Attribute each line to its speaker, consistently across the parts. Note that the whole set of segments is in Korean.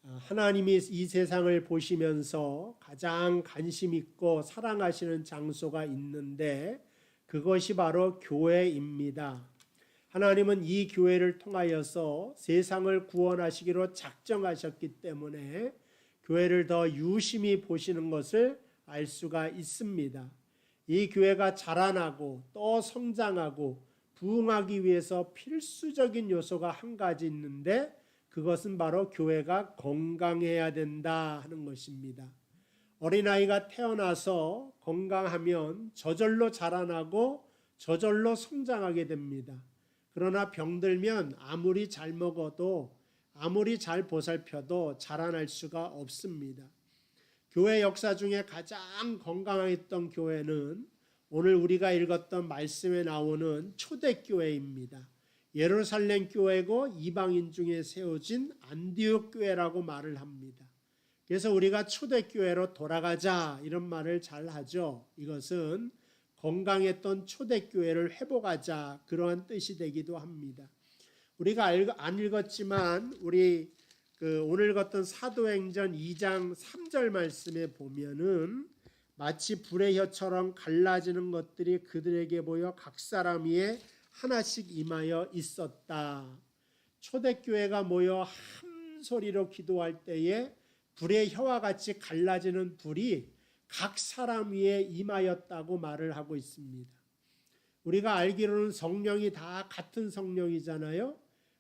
Speaker 1: 하나님이 이 세상을 보시면서 가장 관심 있고 사랑하시는 장소가 있는데 그것이 바로 교회입니다. 하나님은 이 교회를 통하여서 세상을 구원하시기로 작정하셨기 때문에 교회를 더 유심히 보시는 것을 알 수가 있습니다. 이 교회가 자라나고 또 성장하고 부흥하기 위해서 필수적인 요소가 한 가지 있는데 그것은 바로 교회가 건강해야 된다 하는 것입니다. 어린아이가 태어나서 건강하면 저절로 자라나고 저절로 성장하게 됩니다. 그러나 병들면 아무리 잘 먹어도 아무리 잘 보살펴도 자라날 수가 없습니다. 교회 역사 중에 가장 건강했던 교회는 오늘 우리가 읽었던 말씀에 나오는 초대교회입니다. 예루살렘 교회고 이방인 중에 세워진 안디옥 교회라고 말을 합니다. 그래서 우리가 초대교회로 돌아가자 이런 말을 잘 하죠. 이것은 건강했던 초대교회를 회복하자 그러한 뜻이 되기도 합니다. 우리가 안 읽었지만 우리 오늘 읽었던 사도행전 2장 3절 말씀에 보면은 마치 불의 혀처럼 갈라지는 것들이 그들에게 보여 각 사람 위에 하나씩 임하여 있었다. 초대교회가 모여 한 소리로 기도할 때에 불의 혀와 같이 갈라지는 불이 각 사람 위에 임하였다고 말을 하고 있습니다. 우리가 알기로는 성령이 다 같은 성령이잖아요.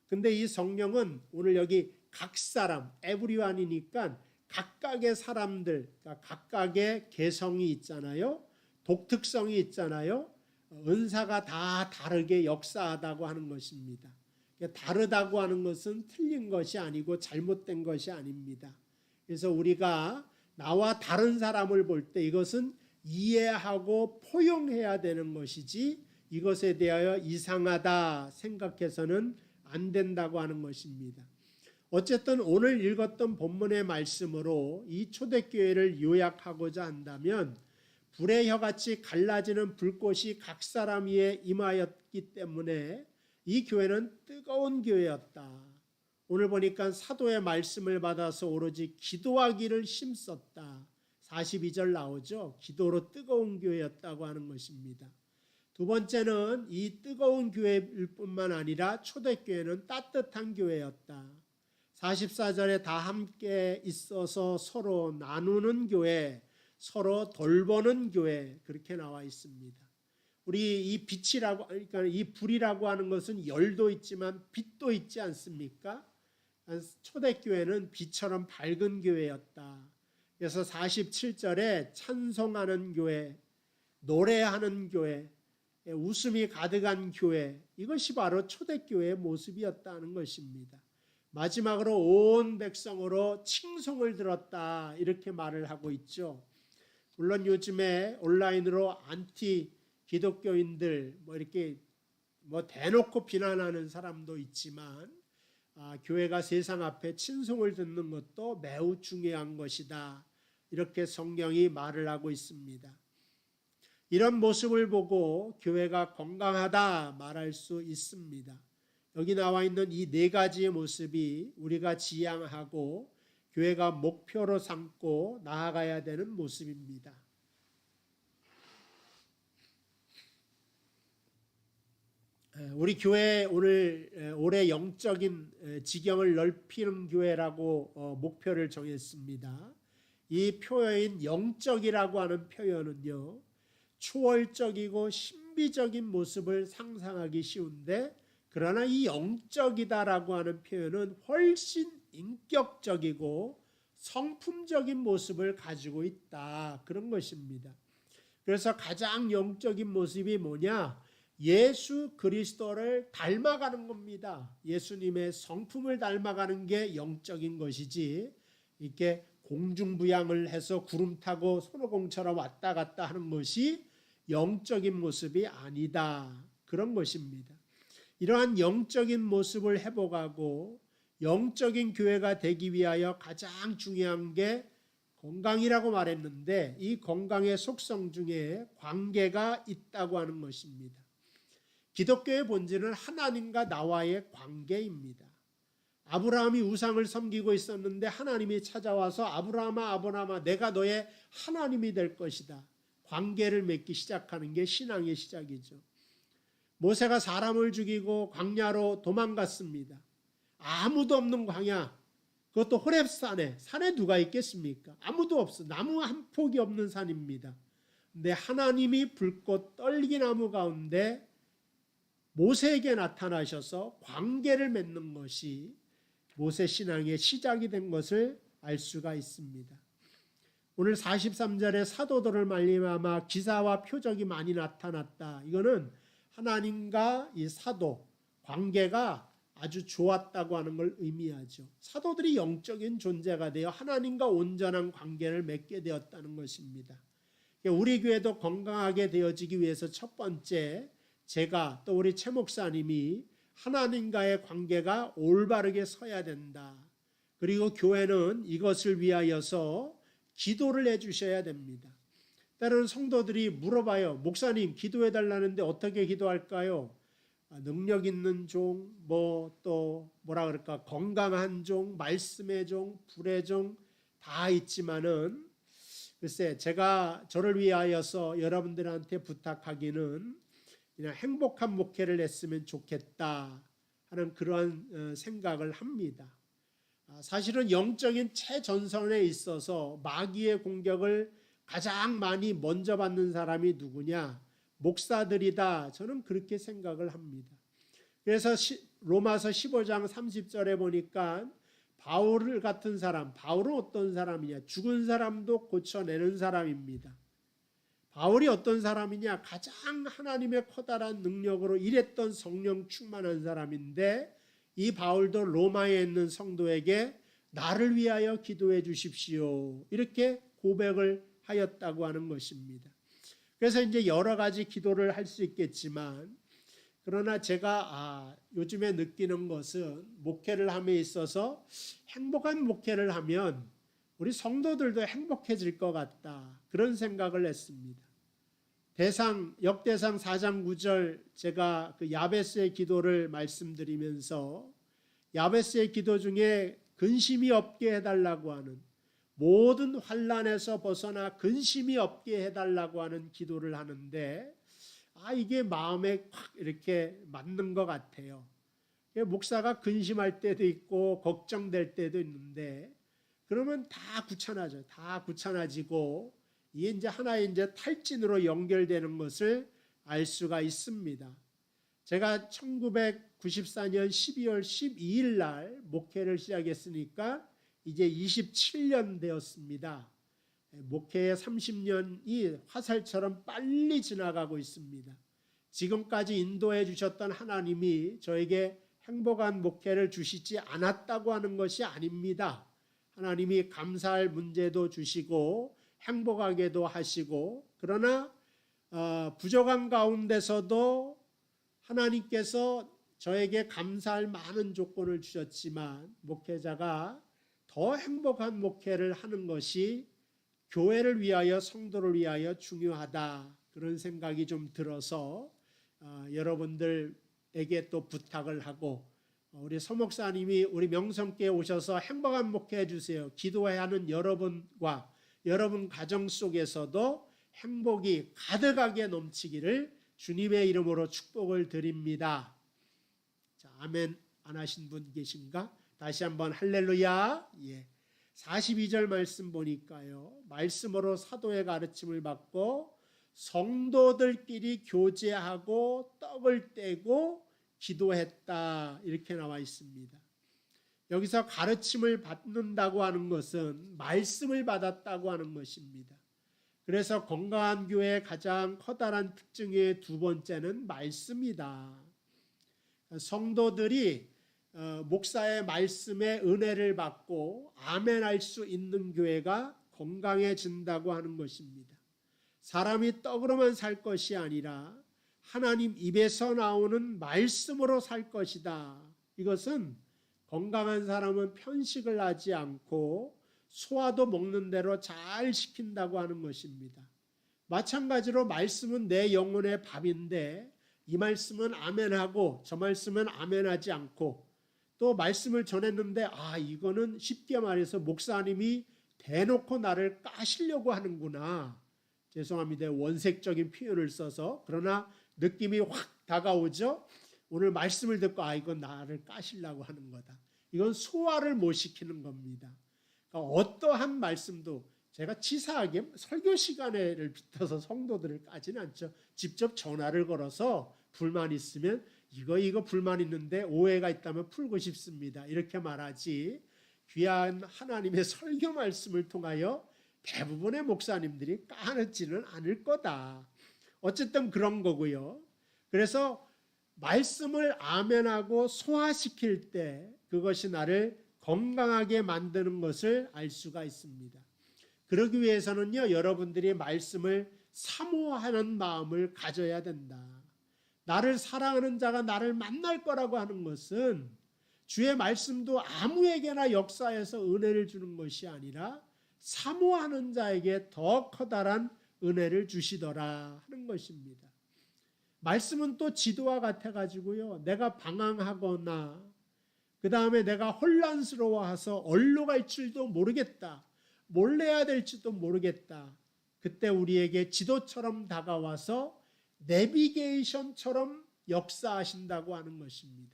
Speaker 1: 근데 이 성령은 오늘 여기 각 사람, 에브리완이니까 각각의 사람들, 각각의 개성이 있잖아요. 독특성이 있잖아요. 은사가 다 다르게 역사하다고 하는 것입니다. 다르다고 하는 것은 틀린 것이 아니고 잘못된 것이 아닙니다. 그래서 우리가 나와 다른 사람을 볼 때 이것은 이해하고 포용해야 되는 것이지 이것에 대하여 이상하다 생각해서는 안 된다고 하는 것입니다. 어쨌든 오늘 읽었던 본문의 말씀으로 이 초대교회를 요약하고자 한다면 불의 혀같이 갈라지는 불꽃이 각 사람 위에 임하였기 때문에 이 교회는 뜨거운 교회였다. 오늘 보니까 사도의 말씀을 받아서 오로지 기도하기를 힘썼다. 42절 나오죠. 기도로 뜨거운 교회였다고 하는 것입니다. 두 번째는 이 뜨거운 교회일 뿐만 아니라 초대교회는 따뜻한 교회였다. 44절에 다 함께 있어서 서로 나누는 교회, 서로 돌보는 교회 그렇게 나와 있습니다. 우리 이 빛이라고 그러니까 이 불이라고 하는 것은 열도 있지만 빛도 있지 않습니까? 초대교회는 빛처럼 밝은 교회였다. 그래서 47절에 찬송하는 교회, 노래하는 교회, 웃음이 가득한 교회 이것이 바로 초대교회의 모습이었다는 것입니다. 마지막으로 온 백성으로 칭송을 들었다 이렇게 말을 하고 있죠. 물론 요즘에 온라인으로 안티 기독교인들 이렇게 대놓고 비난하는 사람도 있지만 교회가 세상 앞에 친송을 듣는 것도 매우 중요한 것이다. 이렇게 성경이 말을 하고 있습니다. 이런 모습을 보고 교회가 건강하다 말할 수 있습니다. 여기 나와 있는 이 네 가지의 모습이 우리가 지향하고 교회가 목표로 삼고 나아가야 되는 모습입니다. 우리 교회 오늘 올해 영적인 지경을 넓히는 교회라고 목표를 정했습니다. 이 표현인 영적이라고 하는 표현은요, 초월적이고 신비적인 모습을 상상하기 쉬운데 그러나 이 영적이다라고 하는 표현은 훨씬 인격적이고 성품적인 모습을 가지고 있다 그런 것입니다. 그래서 가장 영적인 모습이 뭐냐? 예수 그리스도를 닮아가는 겁니다. 예수님의 성품을 닮아가는 게 영적인 것이지 이렇게 공중부양을 해서 구름 타고 손오공처럼 왔다 갔다 하는 것이 영적인 모습이 아니다 그런 것입니다. 이러한 영적인 모습을 회복하고 영적인 교회가 되기 위하여 가장 중요한 게 건강이라고 말했는데 이 건강의 속성 중에 관계가 있다고 하는 것입니다. 기독교의 본질은 하나님과 나와의 관계입니다. 아브라함이 우상을 섬기고 있었는데 하나님이 찾아와서 아브라함아 아브라함아 내가 너의 하나님이 될 것이다. 관계를 맺기 시작하는 게 신앙의 시작이죠. 모세가 사람을 죽이고 광야로 도망갔습니다. 아무도 없는 광야, 그것도 호렙산에, 산에 누가 있겠습니까? 아무도 없어. 나무 한 폭이 없는 산입니다. 근데 하나님이 불꽃 떨기 나무 가운데 모세에게 나타나셔서 관계를 맺는 것이 모세 신앙의 시작이 된 것을 알 수가 있습니다. 오늘 43절에 사도들을 말미암아 기사와 표적이 많이 나타났다. 이거는 하나님과 이 사도 관계가 아주 좋았다고 하는 걸 의미하죠. 사도들이 영적인 존재가 되어 하나님과 온전한 관계를 맺게 되었다는 것입니다. 우리 교회도 건강하게 되어지기 위해서 첫 번째, 제가 또 우리 최 목사님이 하나님과의 관계가 올바르게 서야 된다. 그리고 교회는 이것을 위하여서 기도를 해주셔야 됩니다. 때로는 성도들이 물어봐요. 목사님 기도해 달라는데 어떻게 기도할까요? 능력 있는 종, 뭐라 그럴까, 건강한 종, 말씀의 종, 불의 종 다 있지만은 글쎄 제가 저를 위하여서 여러분들한테 부탁하기는 그냥 행복한 목회를 했으면 좋겠다 하는 그러한 생각을 합니다. 사실은 영적인 최전선에 있어서 마귀의 공격을 가장 많이 먼저 받는 사람이 누구냐? 목사들이다. 저는 그렇게 생각을 합니다. 그래서 로마서 15장 30절에 보니까 바울 같은 사람, 바울은 어떤 사람이냐? 죽은 사람도 고쳐내는 사람입니다. 바울이 어떤 사람이냐? 가장 하나님의 커다란 능력으로 일했던 성령 충만한 사람인데 이 바울도 로마에 있는 성도에게 나를 위하여 기도해 주십시오. 이렇게 고백을 하였다고 하는 것입니다. 그래서 이제 여러 가지 기도를 할 수 있겠지만 그러나 제가 요즘에 느끼는 것은 목회를 함에 있어서 행복한 목회를 하면 우리 성도들도 행복해질 것 같다. 그런 생각을 했습니다. 역대상 4장 9절 제가 그 야베스의 기도를 말씀드리면서 야베스의 기도 중에 근심이 없게 해달라고 하는 모든 환난에서 벗어나 근심이 없게 해달라고 하는 기도를 하는데 이게 마음에 확 이렇게 맞는 것 같아요. 목사가 근심할 때도 있고 걱정될 때도 있는데 그러면 다 귀찮아져요. 다 귀찮아지고 이게 이제 하나의 이제 탈진으로 연결되는 것을 알 수가 있습니다. 제가 1994년 12월 12일 날 목회를 시작했으니까 이제 27년 되었습니다. 목회의 30년이 화살처럼 빨리 지나가고 있습니다. 지금까지 인도해 주셨던 하나님이 저에게 행복한 목회를 주시지 않았다고 하는 것이 아닙니다. 하나님이 감사할 문제도 주시고 행복하게도 하시고 그러나 부족한 가운데서도 하나님께서 저에게 감사할 많은 조건을 주셨지만 목회자가 더 행복한 목회를 하는 것이 교회를 위하여 성도를 위하여 중요하다. 그런 생각이 좀 들어서 여러분들에게 또 부탁을 하고 우리 서 목사님이 우리 명성교회에 오셔서 행복한 목회해 주세요. 기도해야 하는 여러분과 여러분 가정 속에서도 행복이 가득하게 넘치기를 주님의 이름으로 축복을 드립니다. 자, 아멘 안 하신 분 계신가? 다시 한번 할렐루야. 42절 말씀 보니까요. 말씀으로 사도의 가르침을 받고 성도들끼리 교제하고 떡을 떼고 기도했다. 이렇게 나와 있습니다. 여기서 가르침을 받는다고 하는 것은 말씀을 받았다고 하는 것입니다. 그래서 건강한 교회의 가장 커다란 특징의 두 번째는 말씀이다. 성도들이 목사의 말씀에 은혜를 받고 아멘할 수 있는 교회가 건강해진다고 하는 것입니다. 사람이 떡으로만 살 것이 아니라 하나님 입에서 나오는 말씀으로 살 것이다. 이것은 건강한 사람은 편식을 하지 않고 소화도 먹는 대로 잘 시킨다고 하는 것입니다. 마찬가지로 말씀은 내 영혼의 밥인데 이 말씀은 아멘하고 저 말씀은 아멘하지 않고 또 말씀을 전했는데 이거는 쉽게 말해서 목사님이 대놓고 나를 까시려고 하는구나. 죄송합니다. 원색적인 표현을 써서. 그러나 느낌이 확 다가오죠. 오늘 말씀을 듣고 이건 나를 까시려고 하는 거다. 이건 소화를 못 시키는 겁니다. 그러니까 어떠한 말씀도 제가 치사하게 설교 시간에를 빗어서 성도들을 까지는 않죠. 직접 전화를 걸어서 불만 있으면 이거 불만 있는데 오해가 있다면 풀고 싶습니다. 이렇게 말하지. 귀한 하나님의 설교 말씀을 통하여 대부분의 목사님들이 까지는 않을 거다. 어쨌든 그런 거고요. 그래서 말씀을 아멘하고 소화시킬 때 그것이 나를 건강하게 만드는 것을 알 수가 있습니다. 그러기 위해서는요, 여러분들이 말씀을 사모하는 마음을 가져야 된다. 나를 사랑하는 자가 나를 만날 거라고 하는 것은 주의 말씀도 아무에게나 역사해서 은혜를 주는 것이 아니라 사모하는 자에게 더 커다란 은혜를 주시더라 하는 것입니다. 말씀은 또 지도와 같아가지고요, 내가 방황하거나 그 다음에 내가 혼란스러워서 얼로 갈 줄도 모르겠다, 뭘 해야 될지도 모르겠다. 그때 우리에게 지도처럼 다가와서 내비게이션처럼 역사하신다고 하는 것입니다.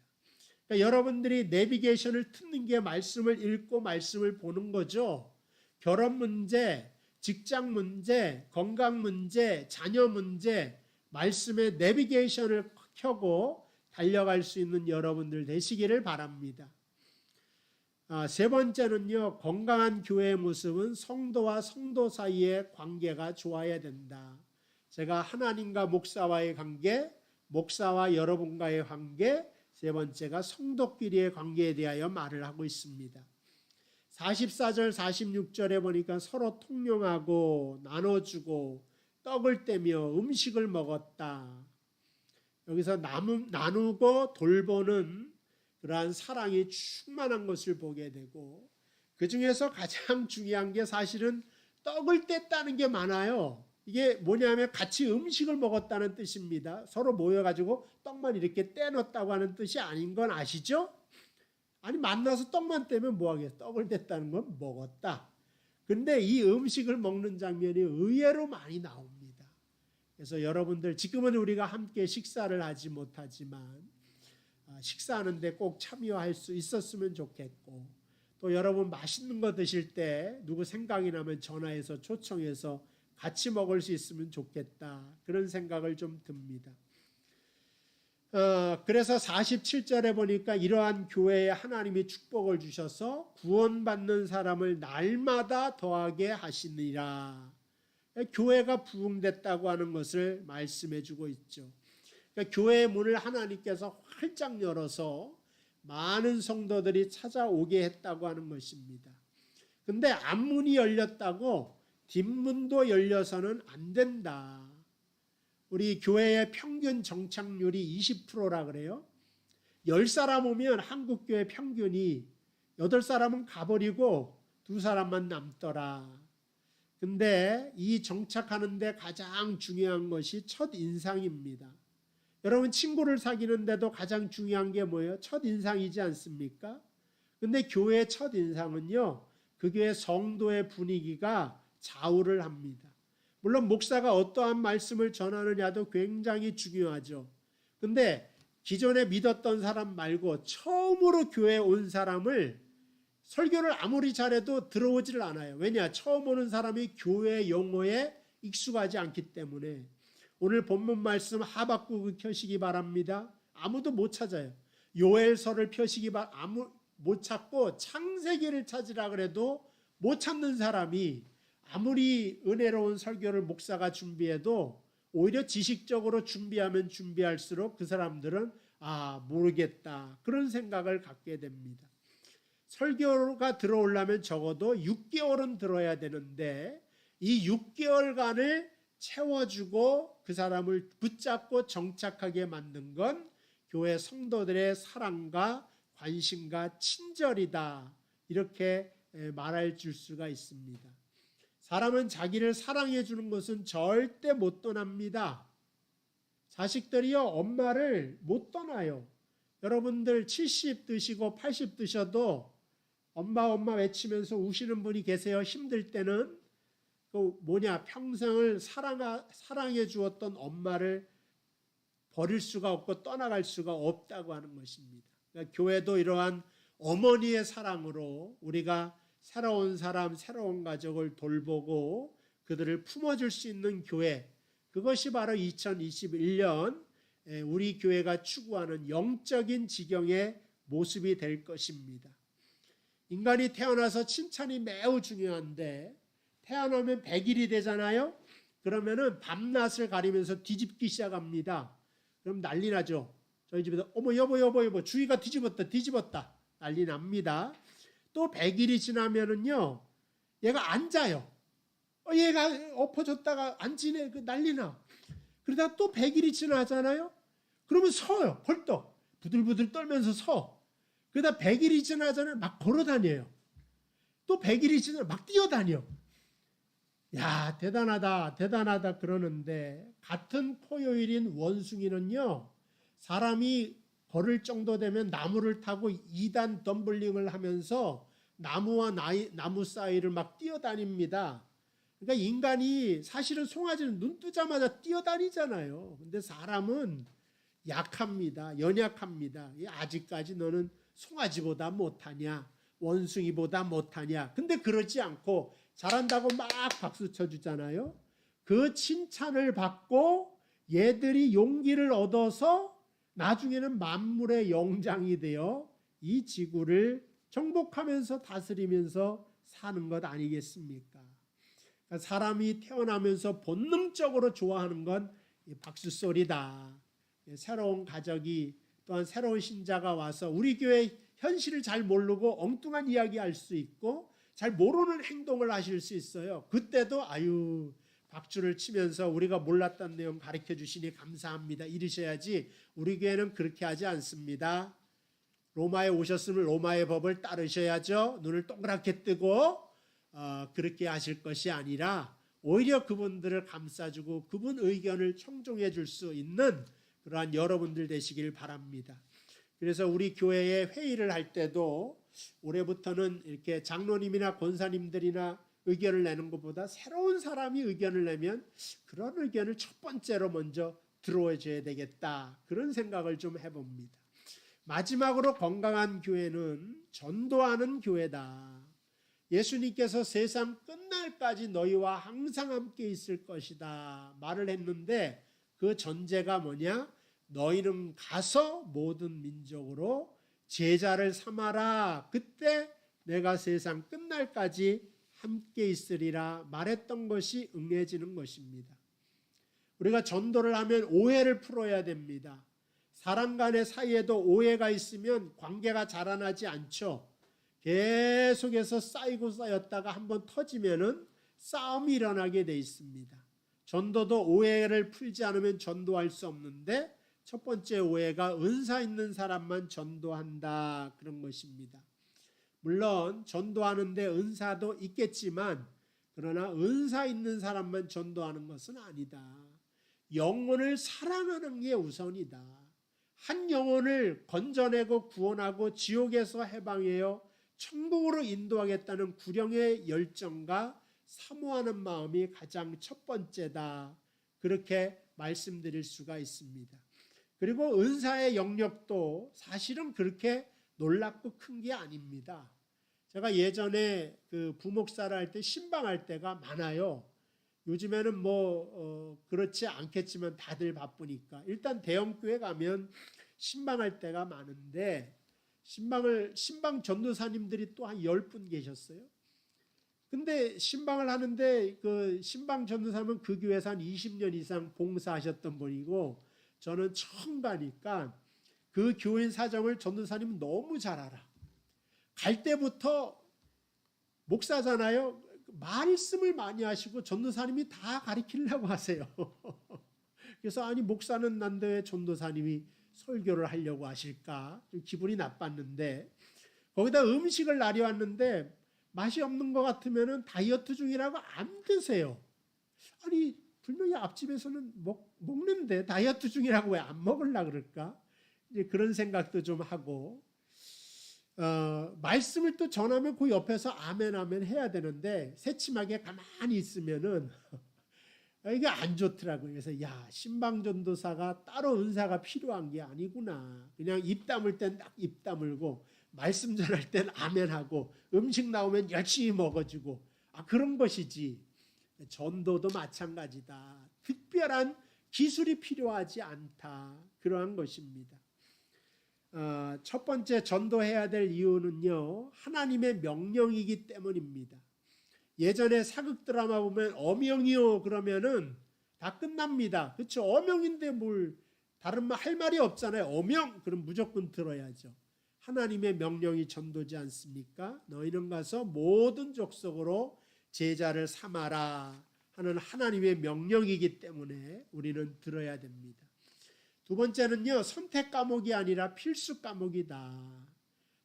Speaker 1: 그러니까 여러분들이 내비게이션을 듣는 게 말씀을 읽고 말씀을 보는 거죠. 결혼 문제, 직장 문제, 건강 문제, 자녀 문제, 말씀의 내비게이션을 켜고 달려갈 수 있는 여러분들 되시기를 바랍니다. 세 번째는요, 건강한 교회의 모습은 성도와 성도 사이의 관계가 좋아야 된다. 제가 하나님과 목사와의 관계, 목사와 여러분과의 관계, 세 번째가 성도끼리의 관계에 대하여 말을 하고 있습니다. 44절 46절에 보니까 서로 통용하고 나눠주고 떡을 떼며 음식을 먹었다. 여기서 나누고 돌보는 그러한 사랑이 충만한 것을 보게 되고, 그 중에서 가장 중요한 게 사실은 떡을 뗐다는 게 많아요. 이게 뭐냐면 같이 음식을 먹었다는 뜻입니다. 서로 모여가지고 떡만 이렇게 떼놓았다고 하는 뜻이 아닌 건 아시죠? 아니, 만나서 떡만 떼면 뭐하겠어. 떡을 뗐다는 건 먹었다. 근데 이 음식을 먹는 장면이 의외로 많이 나옵니다. 그래서 여러분들, 지금은 우리가 함께 식사를 하지 못하지만 식사하는데 꼭 참여할 수 있었으면 좋겠고, 또 여러분 맛있는 거 드실 때 누구 생각이 나면 전화해서 초청해서 같이 먹을 수 있으면 좋겠다, 그런 생각을 좀 듭니다. 그래서 47절에 보니까 이러한 교회에 하나님이 축복을 주셔서 구원받는 사람을 날마다 더하게 하시니라. 교회가 부흥됐다고 하는 것을 말씀해 주고 있죠. 그러니까 교회의 문을 하나님께서 활짝 열어서 많은 성도들이 찾아오게 했다고 하는 것입니다. 근데 앞문이 열렸다고 뒷문도 열려서는 안 된다. 우리 교회의 평균 정착률이 20%라 그래요. 10사람 오면 한국교회 평균이 8사람은 가버리고 2사람만 남더라. 근데 이 정착하는데 가장 중요한 것이 첫인상입니다. 여러분, 친구를 사귀는데도 가장 중요한 게 뭐예요? 첫인상이지 않습니까? 근데 교회의 첫인상은요, 그 교회 성도의 분위기가 좌우를 합니다. 물론 목사가 어떠한 말씀을 전하느냐도 굉장히 중요하죠. 근데 기존에 믿었던 사람 말고 처음으로 교회에 온 사람을 설교를 아무리 잘해도 들어오지를 않아요. 왜냐? 처음 오는 사람이 교회 용어에 익숙하지 않기 때문에. 오늘 본문 말씀 하박국을 켜시기 바랍니다. 아무도 못 찾아요. 요엘서를 펴시기 못 찾고 창세기를 찾으라 그래도 못 찾는 사람이 아무리 은혜로운 설교를 목사가 준비해도 오히려 지식적으로 준비하면 준비할수록 그 사람들은 모르겠다, 그런 생각을 갖게 됩니다. 설교가 들어오려면 적어도 6개월은 들어야 되는데 이 6개월간을 채워주고 그 사람을 붙잡고 정착하게 만든 건 교회 성도들의 사랑과 관심과 친절이다, 이렇게 말할 수가 있습니다. 사람은 자기를 사랑해 주는 것은 절대 못 떠납니다. 자식들이요, 엄마를 못 떠나요. 여러분들 70 드시고 80 드셔도 엄마 엄마 외치면서 우시는 분이 계세요. 힘들 때는 평생을 사랑해 주었던 엄마를 버릴 수가 없고 떠나갈 수가 없다고 하는 것입니다. 그러니까 교회도 이러한 어머니의 사랑으로 우리가 새로운 사람, 새로운 가족을 돌보고 그들을 품어줄 수 있는 교회, 그것이 바로 2021년 우리 교회가 추구하는 영적인 지경의 모습이 될 것입니다. 인간이 태어나서 칭찬이 매우 중요한데 태어나면 100일이 되잖아요. 그러면은 밤낮을 가리면서 뒤집기 시작합니다. 그럼 난리 나죠. 저희 집에서 어머 여보 주위가 뒤집었다 난리 납니다. 또 100일이 지나면은요 얘가 앉아요. 얘가 엎어졌다가 앉으네 난리 나. 그러다 또 100일이 지나잖아요. 그러면 서요. 벌떡 부들부들 떨면서 서. 그러다 100일이 지나잖아요. 막 걸어 다녀요. 또 100일이 지나면 막 뛰어다녀. 야 대단하다 그러는데 같은 포효일인 원숭이는요 사람이 걸을 정도 되면 나무를 타고 2단 덤블링을 하면서 나무와 나무 사이를 막 뛰어다닙니다. 그러니까 인간이 사실은 송아지는 눈 뜨자마자 뛰어다니잖아요. 근데 사람은 약합니다. 연약합니다. 아직까지 너는 송아지보다 못하냐, 원숭이보다 못하냐. 근데 그러지 않고 잘한다고 막 박수 쳐주잖아요. 그 칭찬을 받고 얘들이 용기를 얻어서 나중에는 만물의 영장이 되어 이 지구를 정복하면서 다스리면서 사는 것 아니겠습니까? 그러니까 사람이 태어나면서 본능적으로 좋아하는 건 박수 소리다. 새로운 가족이 또한 새로운 신자가 와서 우리 교회 현실을 잘 모르고 엉뚱한 이야기할 수 있고 잘 모르는 행동을 하실 수 있어요. 그때도 박수를 치면서 우리가 몰랐던 내용 가르쳐 주시니 감사합니다 이러셔야지. 우리 교회는 그렇게 하지 않습니다. 로마에 오셨으면 로마의 법을 따르셔야죠. 눈을 동그랗게 뜨고 그렇게 하실 것이 아니라 오히려 그분들을 감싸주고 그분 의견을 청종해 줄 수 있는 그러한 여러분들 되시길 바랍니다. 그래서 우리 교회에 회의를 할 때도 올해부터는 이렇게 장로님이나 권사님들이나 의견을 내는 것보다 새로운 사람이 의견을 내면 그런 의견을 첫 번째로 먼저 들어줘야 되겠다. 그런 생각을 좀 해봅니다. 마지막으로 건강한 교회는 전도하는 교회다. 예수님께서 세상 끝날까지 너희와 항상 함께 있을 것이다 말을 했는데 그 전제가 뭐냐? 너희는 가서 모든 민족으로 제자를 삼아라. 그때 내가 세상 끝날까지 함께 있으리라 말했던 것이 응해지는 것입니다. 우리가 전도를 하면 오해를 풀어야 됩니다. 사람 간의 사이에도 오해가 있으면 관계가 자라나지 않죠. 계속해서 쌓이고 쌓였다가 한번 터지면은 싸움이 일어나게 돼 있습니다. 전도도 오해를 풀지 않으면 전도할 수 없는데 첫 번째 오해가 은사 있는 사람만 전도한다 그런 것입니다. 물론 전도하는데 은사도 있겠지만 그러나 은사 있는 사람만 전도하는 것은 아니다. 영혼을 사랑하는 게 우선이다. 한 영혼을 건져내고 구원하고 지옥에서 해방하여 천국으로 인도하겠다는 구령의 열정과 사모하는 마음이 가장 첫 번째다. 그렇게 말씀드릴 수가 있습니다. 그리고 은사의 영역도 사실은 그렇게 놀랍고 큰 게 아닙니다. 제가 예전에 그 부목사를 할 때 신방할 때가 많아요. 요즘에는 그렇지 않겠지만 다들 바쁘니까 일단 대형교회 가면 신방할 때가 많은데 신방 전도사님들이 또 한 10분 계셨어요. 근데 신방을 하는데 그 신방 전도사님은 그 교회에서 한 20년 이상 봉사하셨던 분이고 저는 처음 가니까 그 교인 사정을 전도사님은 너무 잘 알아. 갈 때부터 목사잖아요. 말씀을 많이 하시고 전도사님이 다 가르치려고 하세요. 그래서 아니 목사는 난데 왜 전도사님이 설교를 하려고 하실까? 좀 기분이 나빴는데 거기다 음식을 나려왔는데 맛이 없는 것 같으면 다이어트 중이라고 안 드세요. 아니 분명히 앞집에서는 먹는데 다이어트 중이라고 왜 안 먹으려고 그럴까? 이제 그런 생각도 좀 하고, 말씀을 또 전하면 그 옆에서 아멘 아멘 해야 되는데 새침하게 가만히 있으면은 이게 안 좋더라고요. 그래서 야, 신방전도사가 따로 은사가 필요한 게 아니구나. 그냥 입 다물 땐 딱 입 다물고 말씀 전할 땐 아멘하고 음식 나오면 열심히 먹어주고 그런 것이지. 전도도 마찬가지다. 특별한 기술이 필요하지 않다. 그러한 것입니다. 첫 번째 전도해야 될 이유는요, 하나님의 명령이기 때문입니다. 예전에 사극 드라마 보면 어명이요 그러면은 다 끝납니다. 그렇죠? 어명인데 뭘 다른 말 할 말이 없잖아요. 어명 그럼 무조건 들어야죠. 하나님의 명령이 전도지 않습니까? 너희는 가서 모든 족속으로 제자를 삼아라 하는 하나님의 명령이기 때문에 우리는 들어야 됩니다. 두 번째는요, 선택 과목이 아니라 필수 과목이다.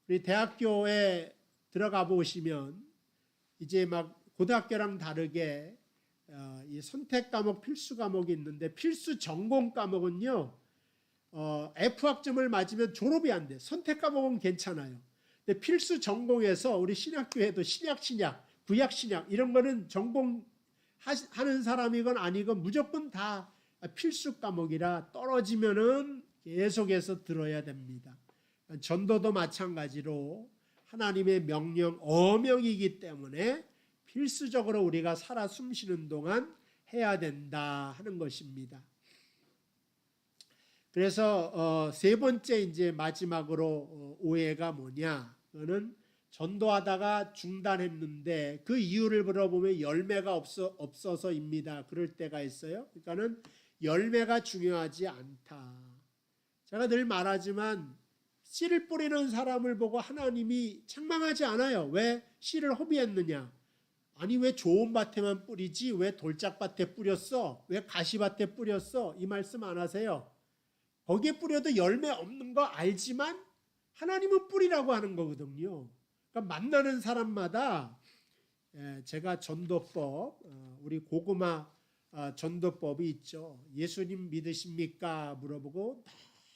Speaker 1: 우리 대학교에 들어가 보시면 이제 막 고등학교랑 다르게 이 선택 과목, 필수 과목이 있는데 필수 전공 과목은요, F학점을 맞으면 졸업이 안 돼. 선택 과목은 괜찮아요. 근데 필수 전공에서 우리 신학교에도 신약, 구약 이런 거는 전공하는 사람이건 아니건 무조건 다 필수 과목이라 떨어지면은 계속해서 들어야 됩니다. 전도도 마찬가지로 하나님의 명령, 어명이기 때문에 필수적으로 우리가 살아 숨쉬는 동안 해야 된다 하는 것입니다. 그래서 세 번째 이제 마지막으로 오해가 뭐냐? 그거는 전도하다가 중단했는데 그 이유를 물어보면 열매가 없어서입니다. 그럴 때가 있어요. 그러니까는 열매가 중요하지 않다. 제가 늘 말하지만 씨를 뿌리는 사람을 보고 하나님이 책망하지 않아요. 왜 씨를 허비했느냐? 아니 왜 좋은 밭에만 뿌리지 왜 돌짝밭에 뿌렸어? 왜 가시밭에 뿌렸어? 이 말씀 안 하세요. 거기에 뿌려도 열매 없는 거 알지만 하나님은 뿌리라고 하는 거거든요. 그러니까 만나는 사람마다 제가 전도법, 우리 고구마 전도법이 있죠. 예수님 믿으십니까? 물어보고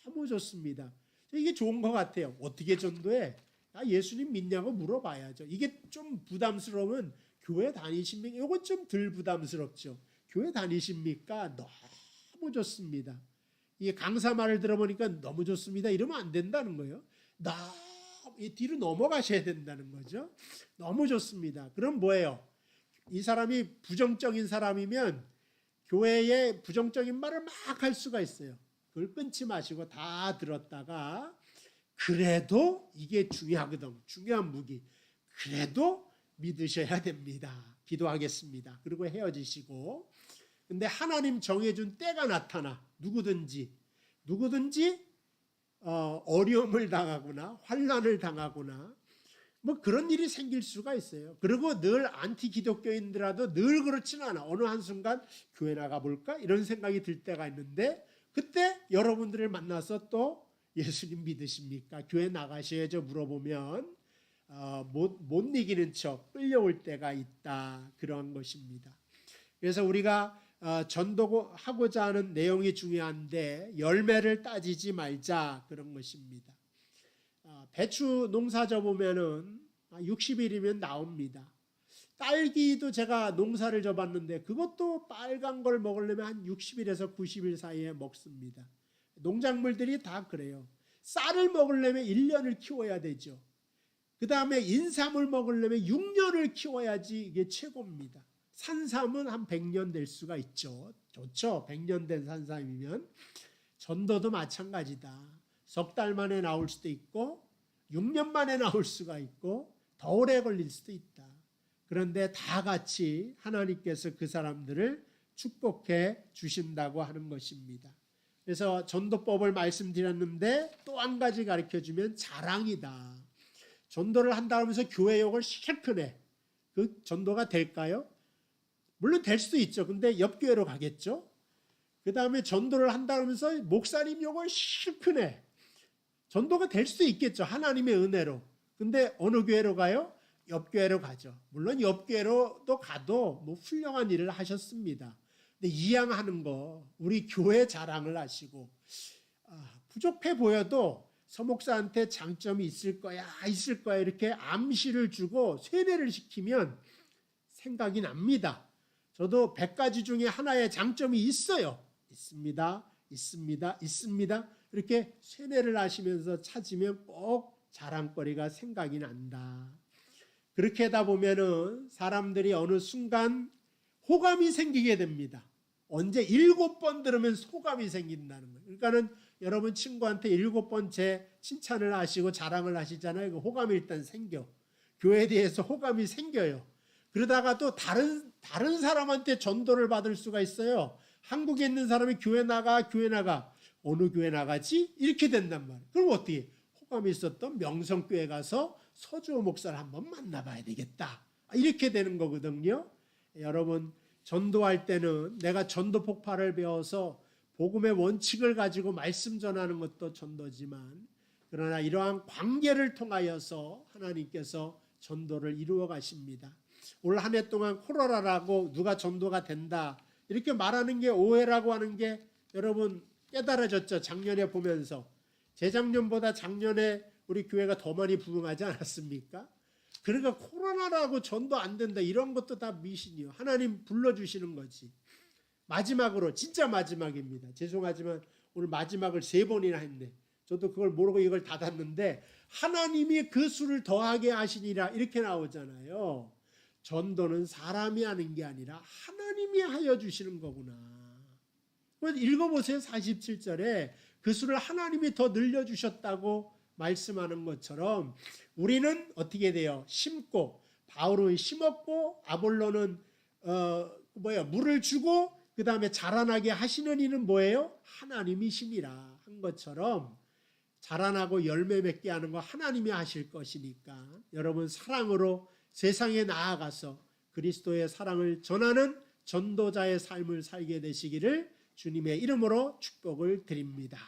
Speaker 1: 너무 좋습니다. 이게 좋은 것 같아요. 어떻게 전도해? 예수님 믿냐고 물어봐야죠. 이게 좀 부담스러우면 교회 다니십니까? 이건 좀 덜 부담스럽죠. 교회 다니십니까? 너무 좋습니다. 이 강사 말을 들어보니까 너무 좋습니다. 이러면 안 된다는 거예요. 뒤로 넘어가셔야 된다는 거죠. 너무 좋습니다. 그럼 뭐예요? 이 사람이 부정적인 사람이면 교회에 부정적인 말을 막 할 수가 있어요. 그걸 끊지 마시고 다 들었다가 그래도 이게 중요하거든. 중요한 무기. 그래도 믿으셔야 됩니다. 기도하겠습니다. 그리고 헤어지시고. 근데 하나님 정해준 때가 나타나. 누구든지 어려움을 당하거나 환난을 당하거나 뭐 그런 일이 생길 수가 있어요. 그리고 늘 안티 기독교인들라도 늘 그렇지는 않아. 어느 한순간 교회 나가볼까? 이런 생각이 들 때가 있는데 그때 여러분들을 만나서 또 예수님 믿으십니까? 교회 나가셔야죠 물어보면 못 이기는 척 끌려올 때가 있다. 그런 것입니다. 그래서 우리가 전도하고자 하는 내용이 중요한데 열매를 따지지 말자 그런 것입니다. 배추 농사 져보면은 60일이면 나옵니다. 딸기도 제가 농사를 져봤는데 그것도 빨간 걸 먹으려면 한 60일에서 90일 사이에 먹습니다. 농작물들이 다 그래요. 쌀을 먹으려면 1년을 키워야 되죠. 그 다음에 인삼을 먹으려면 6년을 키워야지 이게 최고입니다. 산삼은 한 100년 될 수가 있죠. 좋죠. 100년 된 산삼이면. 전도도 마찬가지다. 석 달 만에 나올 수도 있고 6년 만에 나올 수가 있고 더 오래 걸릴 수도 있다. 그런데 다 같이 하나님께서 그 사람들을 축복해 주신다고 하는 것입니다. 그래서 전도법을 말씀드렸는데 또 한 가지 가르쳐주면 자랑이다. 전도를 한다 하면서 교회 욕을 실컷 해. 그 전도가 될까요? 물론 될 수도 있죠. 근데 옆 교회로 가겠죠. 그 다음에 전도를 한다면서 목사님 욕을 실컷 해. 전도가 될 수도 있겠죠. 하나님의 은혜로. 근데 어느 교회로 가요? 옆 교회로 가죠. 물론 옆 교회로도 가도 뭐 훌륭한 일을 하셨습니다. 근데 이양하는 거 우리 교회 자랑을 하시고 부족해 보여도 서목사한테 장점이 있을 거야 이렇게 암시를 주고 세뇌를 시키면 생각이 납니다. 저도 100가지 중에 하나의 장점이 있어요. 있습니다. 이렇게 세뇌를 하시면서 찾으면 꼭 자랑거리가 생각이 난다. 그렇게 하다 보면은 사람들이 어느 순간 호감이 생기게 됩니다. 언제 7번 들으면 호감이 생긴다는 거예요. 그러니까는 여러분 친구한테 7번 제 칭찬을 하시고 자랑을 하시잖아요. 그 호감이 일단 생겨. 교회에 대해서 호감이 생겨요. 그러다가 또 다른 사람한테 전도를 받을 수가 있어요. 한국에 있는 사람이 교회 나가. 어느 교회 나가지? 이렇게 된단 말이에요. 그럼 어떻게? 호감이 있었던 명성교회 가서 서주호 목사를 한번 만나봐야 되겠다. 이렇게 되는 거거든요. 여러분 전도할 때는 내가 전도 폭발을 배워서 복음의 원칙을 가지고 말씀 전하는 것도 전도지만 그러나 이러한 관계를 통하여서 하나님께서 전도를 이루어 가십니다. 올 한 해 동안 코로나라고 누가 전도가 된다 이렇게 말하는 게 오해라고 하는 게 여러분 깨달아졌죠. 작년에 보면서 재작년보다 작년에 우리 교회가 더 많이 부흥하지 않았습니까? 그러니까 코로나라고 전도 안 된다 이런 것도 다 미신이요. 하나님 불러주시는 거지. 마지막으로 진짜 마지막입니다. 죄송하지만 오늘 마지막을 3번이나 했네. 저도 그걸 모르고 이걸 닫았는데 하나님이 그 수를 더하게 하시니라 이렇게 나오잖아요. 전도는 사람이 하는 게 아니라 하나님이 하여 주시는 거구나. 읽어보세요. 47절에 그 수를 하나님이 더 늘려주셨다고 말씀하는 것처럼 우리는 어떻게 돼요? 심고 바울은 심었고 아볼로는 물을 주고 그 다음에 자라나게 하시는 이는 뭐예요? 하나님이시니라 한 것처럼 자라나고 열매 맺게 하는 거 하나님이 하실 것이니까 여러분 사랑으로 세상에 나아가서 그리스도의 사랑을 전하는 전도자의 삶을 살게 되시기를 주님의 이름으로 축복을 드립니다.